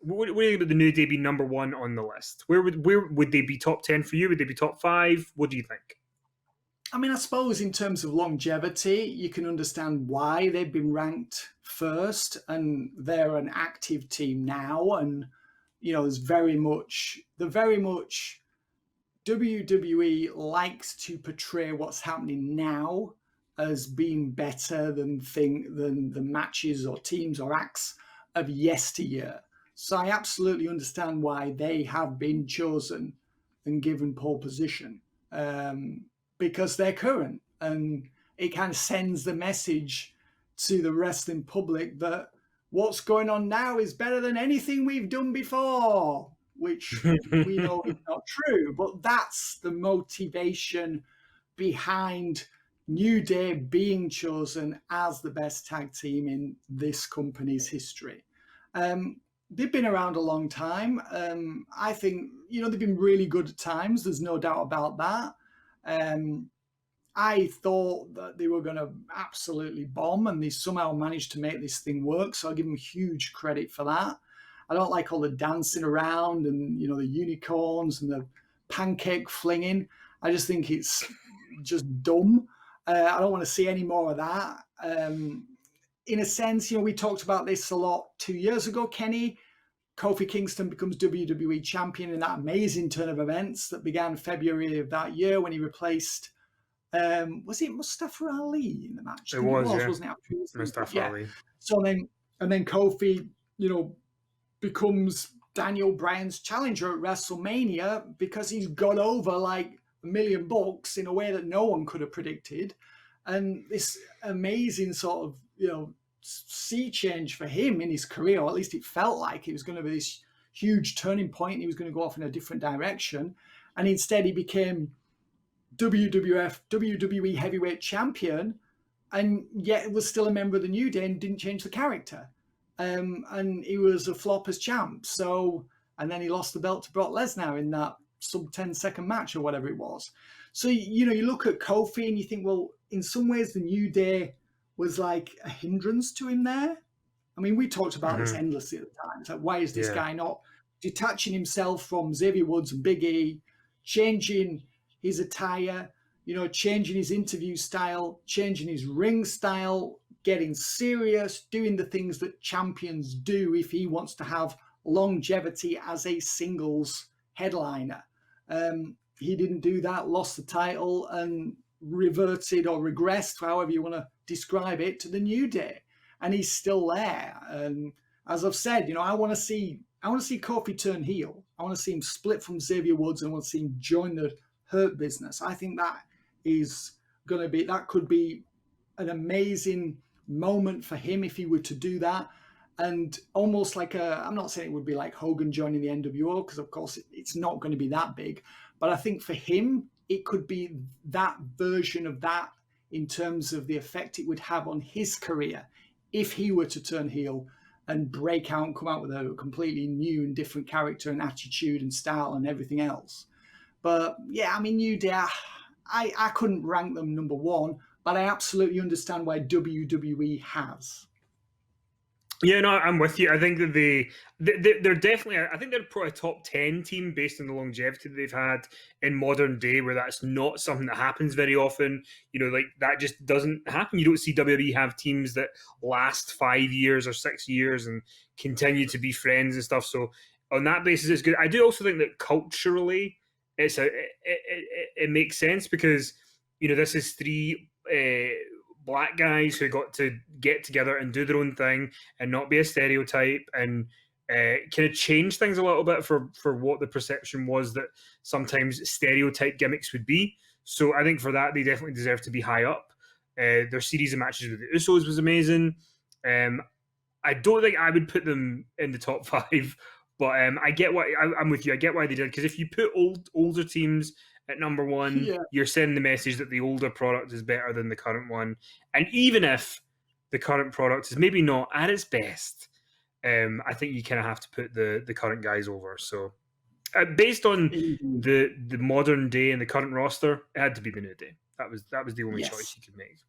would the New Day be number one on the list? Where would they be top 10 for you? Would they be top five? What do you think? I mean, I suppose in terms of longevity, you can understand why they've been ranked first, and they're an active team now. And there's very much WWE likes to portray what's happening now as being better than the matches or teams or acts of yesteryear. So I absolutely understand why they have been chosen and given pole position, because they're current, and it kind of sends the message to the wrestling public that what's going on now is better than anything we've done before, which we know is not true. But that's the motivation behind New Day being chosen as the best tag team in this company's history. They've been around a long time. I think, they've been really good at times. There's no doubt about that. I thought that they were going to absolutely bomb, and they somehow managed to make this thing work. So I give them huge credit for that. I don't like all the dancing around and, the unicorns and the pancake flinging. I just think it's just dumb. I don't want to see any more of that. In a sense, we talked about this a lot 2 years ago, Kenny. Kofi Kingston becomes WWE champion in that amazing turn of events that began February of that year when he replaced, was it Mustafa Ali in the match? It was, yeah. Wasn't it? Mustafa Ali. So then Kofi, becomes Daniel Bryan's challenger at WrestleMania because he's got over like $1,000,000 in a way that no one could have predicted. And this amazing sort of, sea change for him in his career, or at least it felt like it was going to be this huge turning point. He was going to go off in a different direction. And instead he became WWE heavyweight champion, and yet was still a member of the New Day and didn't change the character. And he was a flop as champ. So, and then he lost the belt to Brock Lesnar in that sub 10-second match or whatever it was. So, you look at Kofi and you think, well, in some ways the New Day was like a hindrance to him there. I mean, we talked about this endlessly at the time. It's like, why is this guy not detaching himself from Xavier Woods and Big E, changing his attire, changing his interview style, changing his ring style, getting serious, doing the things that champions do if he wants to have longevity as a singles headliner. He didn't do that, lost the title, and reverted or regressed, however you want to describe it, to the New Day. And he's still there. And as I've said, I want to see Kofi turn heel. I want to see him split from Xavier Woods, and I want to see him join the Hurt Business. I think that could be an amazing moment for him if he were to do that. And almost like I'm not saying it would be like Hogan joining the NWO, because of course it's not going to be that big. But I think for him, it could be that version of that in terms of the effect it would have on his career if he were to turn heel and break out and come out with a completely new and different character and attitude and style and everything else. But yeah, I mean, New Day, I couldn't rank them number one, but I absolutely understand why WWE has. Yeah, no, I'm with you. I think that they're definitely, I think they're probably a top 10 team based on the longevity that they've had in modern day, where that's not something that happens very often. Like that just doesn't happen. You don't see WWE have teams that last 5 years or 6 years and continue to be friends and stuff. So on that basis, it's good. I do also think that culturally, it makes sense because, this is three black guys who got to get together and do their own thing and not be a stereotype, and kind of change things a little bit for what the perception was that sometimes stereotype gimmicks would be. So I think for that, they definitely deserve to be high up. Their series of matches with the Usos was amazing. I don't think I would put them in the top 5, but I get why I'm with you. I get why they did, because if you put older teams at number one, you're sending the message that the older product is better than the current one. And even if the current product is maybe not at its best, I think you kind of have to put the current guys over. So based on the modern day and the current roster, it had to be the New Day. That was the only choice you could make.